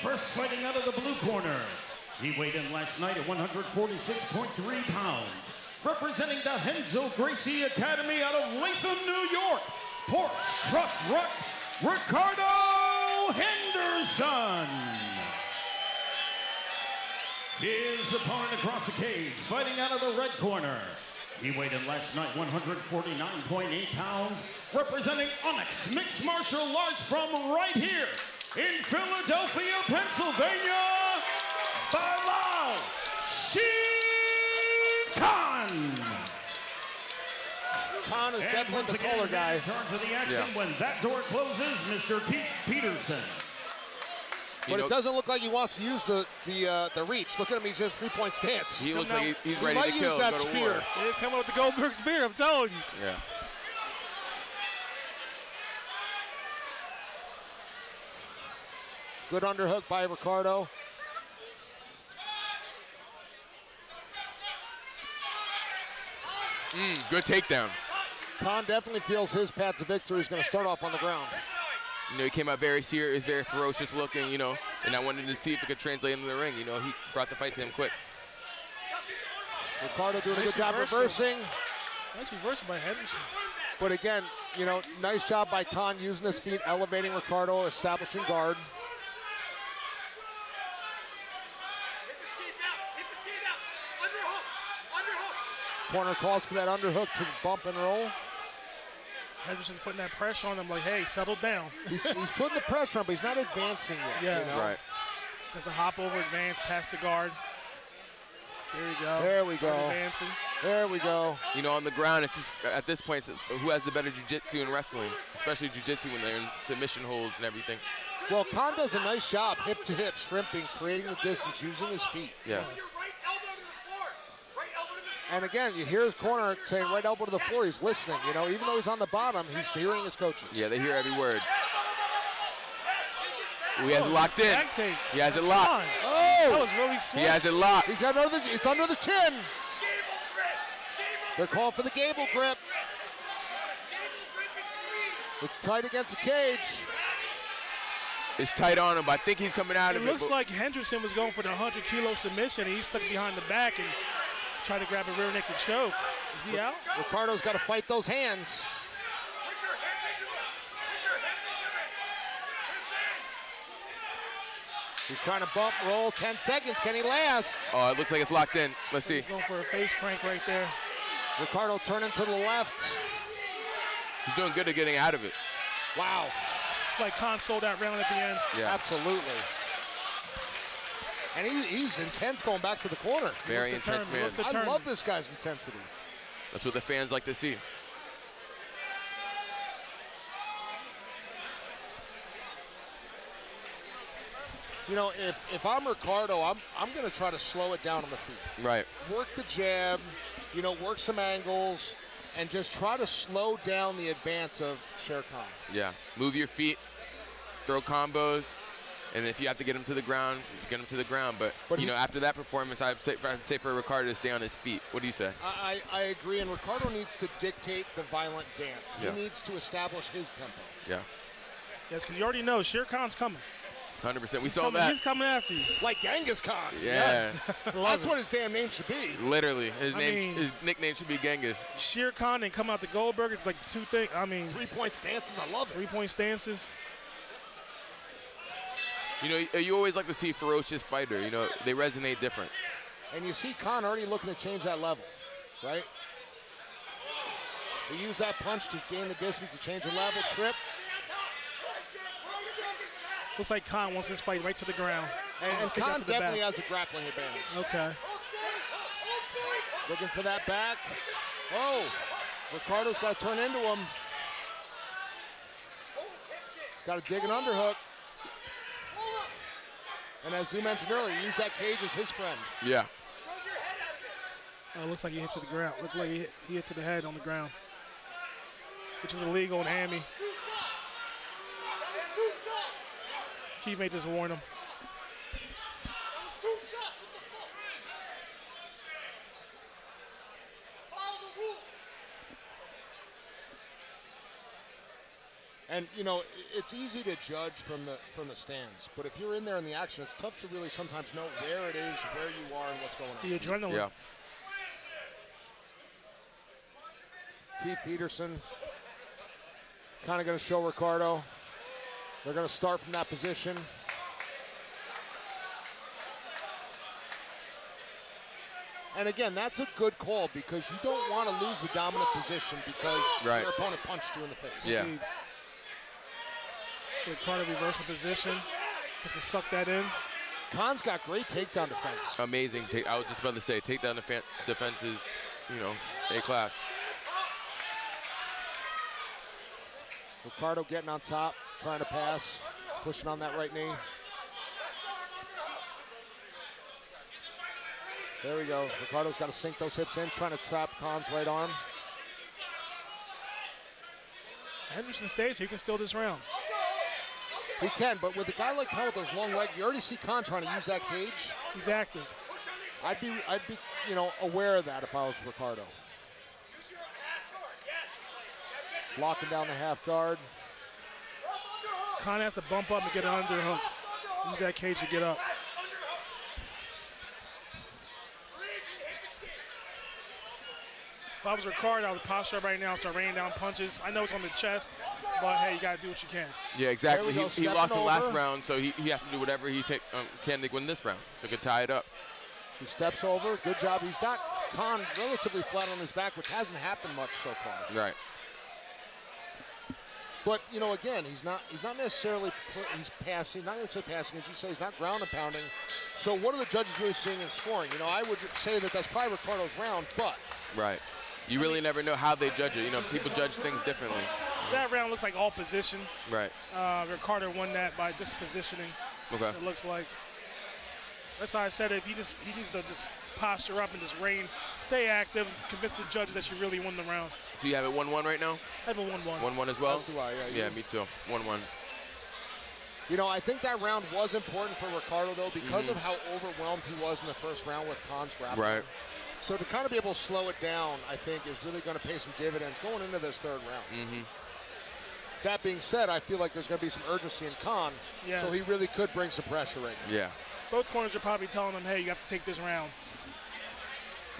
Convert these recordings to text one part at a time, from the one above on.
first fighting out of the blue corner. He weighed in last night at 146.3 pounds. Representing the Henzo Gracie Academy out of Latham, New York, Porsche Truck Ruck, Ricardo Henderson. His opponent across the cage, fighting out of the red corner. He weighed in last night 149.8 pounds, representing Onyx Mixed Martial Arts from right here in Philadelphia, Pennsylvania, Bilal Khan is definitely the taller guy. In charge of the action when that door closes, Mr. Keith Peterson. But it doesn't look like he wants to use the reach. Look at him, he's in three-point stance. He looks like he's ready to kill, that go to spear. war. He's coming with the Goldberg spear, I'm telling you. Yeah. Good underhook by Ricardo. Good takedown. Khan definitely feels his path to victory is going to start off on the ground. You know, he came out very serious, very ferocious looking, you know, and I wanted to see if it could translate into the ring. You know, he brought the fight to him quick. Ricardo doing a good job reversing. Nice reversal by Henderson. But again, you know, nice job by Khan using his feet, elevating Ricardo, establishing guard. Corner calls for that underhook to bump and roll. Henderson's putting that pressure on him like, hey, settle down. He's putting the pressure on, but he's not advancing yet. Yeah. You know? Right. There's a hop over, advance, past the guard. There we go. There we go. Advancing. There we go. You know, on the ground, it's just, at this point, it's who has the better jiu-jitsu in wrestling, especially jiu-jitsu when they're in submission holds and everything. Well, Khan does a nice job, hip to hip, shrimping, creating the distance, using his feet. Yeah. And again, you hear his corner saying right elbow to the floor. He's listening. You know, even though he's on the bottom, he's hearing his coaches. Yeah, they hear every word. He has it locked in. He has it locked. Oh, that was really slick. He has it locked. He's under the, it's under the chin. They're calling for the gable grip. It's tight against the cage. It's tight on him, but I think he's coming out of it. It looks like Henderson was going for the 100-kilo submission, and he's stuck behind the back and tried to grab a rear naked choke. Is he out? Ricardo's got to fight those hands. He's trying to bump, roll, 10 seconds. Can he last? Oh, it looks like it's locked in. Let's see. He's going for a face crank right there. Ricardo turning to the left. He's doing good at getting out of it. Wow. Like Khan stole that round at the end. Yeah. Absolutely. And he's intense going back to the corner. Very intense, man. I love this guy's intensity. That's what the fans like to see. You know, if I'm Ricardo, I'm going to try to slow it down on the feet. Right. Work the jab, you know, work some angles, and just try to slow down the advance of Sher Khan. Yeah. Move your feet, throw combos, and if you have to get him to the ground, get him to the ground. But you know, after that performance, I'd say for Ricardo to stay on his feet. What do you say? I agree, and Ricardo needs to dictate the violent dance. Yeah. He needs to establish his tempo. Yeah. Yes, because you already know Sher Khan's coming. 100%. We saw that. He's coming after you. Like Genghis Khan. Yeah. Yes. That's what his damn name should be. Literally. His nickname should be Genghis. Sher Khan and come out to Goldberg. It's like two things. I mean. 3-point stances. I love it. 3-point stances. You know, you always like to see a ferocious fighter. You know, they resonate different. And you see Khan already looking to change that level, right? He used that punch to gain the distance, to change the level, trip. Looks like Khan wants this fight right to the ground. And Khan definitely has a grappling advantage. Okay. Looking for that back. Oh, Ricardo's got to turn into him. He's got to dig an underhook. And as you mentioned earlier, use that cage as his friend. Yeah. Oh, it looks like he hit to the ground. Looked like he hit to the head on the ground, which is illegal in Hammy. Chief may just warn him. And you know, it's easy to judge from the stands, but if you're in there in the action, it's tough to really sometimes know where it is, where you are, and what's going on. The adrenaline. Yeah. Keith Peterson kind of going to show Ricardo. They're going to start from that position. And again, that's a good call because you don't want to lose the dominant position because your opponent punched you in the face. Yeah. Ricardo reversal position. Has to suck that in. Khan's got great takedown defense. Amazing. I was just about to say, takedown defense is, you know, A class. Ricardo getting on top, trying to pass, pushing on that right knee. There we go. Ricardo's got to sink those hips in, trying to trap Khan's right arm. Henderson stays, he can steal this round. He can, but with a guy like Khan with those long legs, you already see Khan trying to use that cage. He's active. I'd be, you know, aware of that if I was Ricardo. Locking down the half guard. Khan has to bump up and get an underhook. Use that cage to get up. If I was Ricardo, I would posture up right now and start raining down punches. I know it's on the chest, but hey, you got to do what you can. Yeah, exactly. He lost the last over. round, so he has to do whatever he can to win this round, so he can tie it up. He steps over. Good job. He's got Khan relatively flat on his back, which hasn't happened much so far. Right. But you know, again, he's not necessarily he's passing, not necessarily passing, as you say, he's not ground and pounding. So what are the judges really seeing in scoring? You know, I would say that that's probably Ricardo's round, but right. You really never know how they judge it. You know, people judge things differently. That round looks like all position. Right. Ricardo won that by just positioning. Okay. It looks like. That's how I said it. If he needs to just posture up and just reign, stay active, convince the judges that you really won the round. So you have it 1-1 right now? I have a 1-1. 1-1 as well? That's why, yeah, me too. 1-1. You know, I think that round was important for Ricardo, though, because of how overwhelmed he was in the first round with Khan's grappling. Right. So to kind of be able to slow it down, I think, is really going to pay some dividends going into this third round. That being said, I feel like there's going to be some urgency in Khan, so he really could bring some pressure right now. Yeah. Both corners are probably telling him, hey, you have to take this round.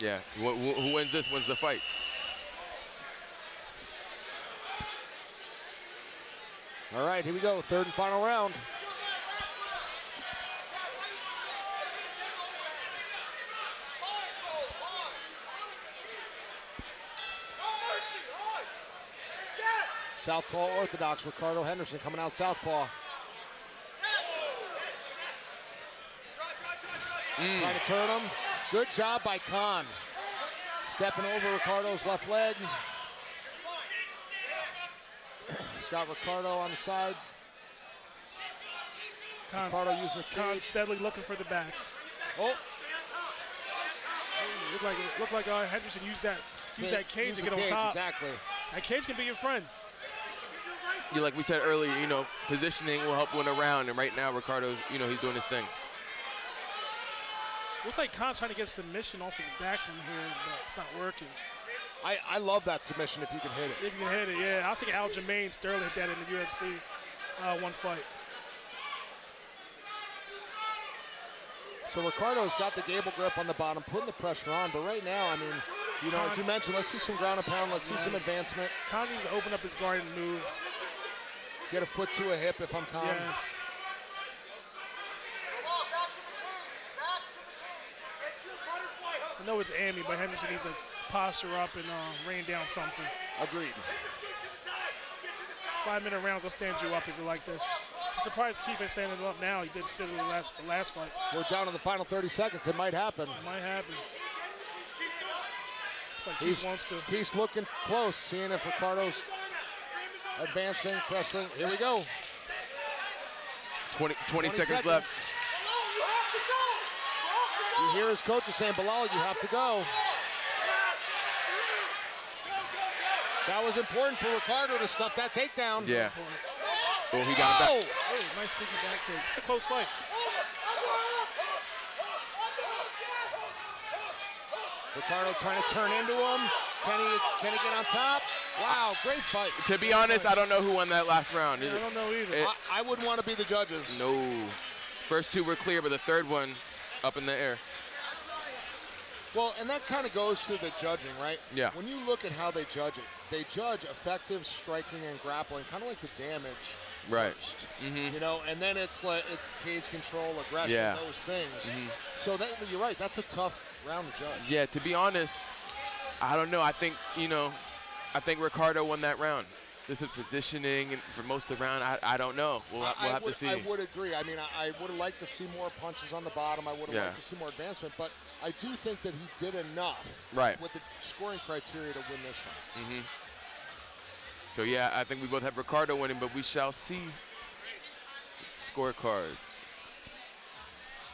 Yeah. Who wins this wins the fight. All right, here we go, third and final round. Southpaw orthodox, Ricardo Henderson coming out southpaw. Trying to turn him. Good job by Khan. Stepping over Ricardo's left leg. He's got Ricardo on the side. Ricardo using the Khan cage. steadily looking for the back. Oh. Looked like Henderson used that cage to get on top. Exactly. That cage can be your friend. Yeah, like we said earlier, you know, positioning will help win a round, and right now Ricardo's, you know, he's doing his thing. Looks like Khan's trying to get submission off his back from here, but it's not working. I love that submission if you can hit it. If you can hit it, yeah. I think Aljamain Sterling hit that in the UFC one fight. So Ricardo's got the gable grip on the bottom, putting the pressure on, but right now, I mean, you know, as you mentioned, let's see some ground and pound, let's see some advancement. Khan needs to open up his guard and move. Get a foot to a hip if I'm Khan. Yes. I know it's Amy, but Henderson needs to posture up and rain down something. Agreed. 5-minute rounds will stand you up if you're like this. I'm surprised Keith is standing up now. He did it in the last fight. We're down to the final 30 seconds. It might happen. It might happen. It's like Keith wants to. Keith's looking close, seeing if Ricardo's advancing, wrestling. Here we go. 20 seconds left. You hear his coach is saying, Bilal, you have to go. That was important for Ricardo to stuff that takedown. Yeah. Oh, he got it back. Oh, nice sneaky back take. It's a close fight. Ricardo trying to turn into him. Can he get on top? Wow, great fight. To be honest, I don't know who won that last round. Yeah, I don't know either. I wouldn't want to be the judges. No. First two were clear, but the third one up in the air. Well, and that kind of goes to the judging, right? Yeah. When you look at how they judge it, they judge effective striking and grappling, kind of like the damage first. You know, and then it's like cage control, aggression, those things. So you're right. That's a tough round to judge. Yeah, to be honest, I don't know. I think, you know, I think Ricardo won that round. This is positioning and for most of the round. I don't know. We'll have to see. I would agree. I mean, I would have liked to see more punches on the bottom. I would have liked to see more advancement. But I do think that he did enough with the scoring criteria to win this fight. So, yeah, I think we both have Ricardo winning, but we shall see scorecards.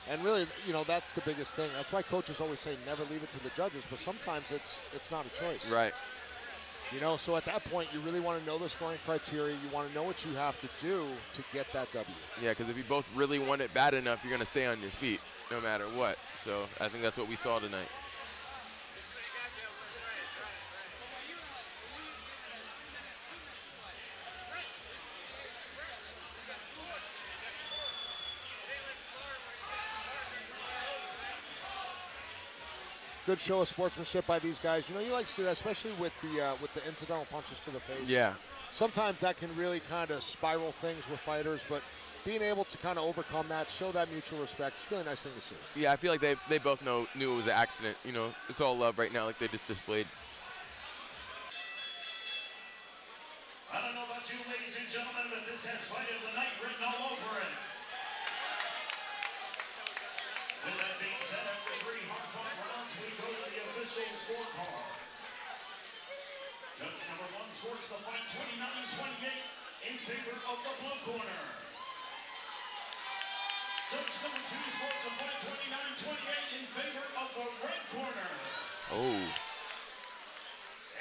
And really, you know, that's the biggest thing. That's why coaches always say never leave it to the judges, but sometimes it's not a choice. Right. You know, so at that point, you really want to know the scoring criteria. You want to know what you have to do to get that W. Yeah, because if you both really want it bad enough, you're going to stay on your feet no matter what. So I think that's what we saw tonight. Good show of sportsmanship by these guys. You know, you like to see that, especially with the incidental punches to the face. Yeah. Sometimes that can really kind of spiral things with fighters, but being able to kind of overcome that, show that mutual respect, it's a really nice thing to see. Yeah, I feel like they both knew it was an accident. You know, it's all love right now, like they just displayed. I don't know about you, ladies and gentlemen, but this has Fight of the Night written all over it. With that being said, after 3 hard-fought rounds, we go to the official scorecard. Judge number 1 scores the fight 29-28 in favor of the blue corner. Judge number 2 scores the fight 29-28 in favor of the red corner. Oh.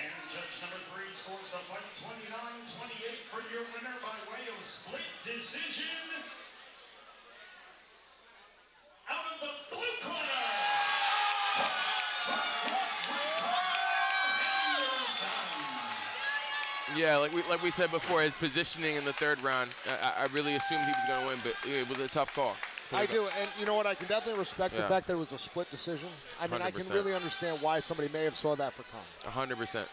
And judge number 3 scores the fight 29-28 for your winner by way of split decision. Out of the blue corner, Yeah, like we said before, his positioning in the third round, I really assumed he was going to win, but it was a tough call. I do, and you know what? I can definitely respect the fact that it was a split decision. I mean, 100%. I can really understand why somebody may have saw that for Khan. 100%.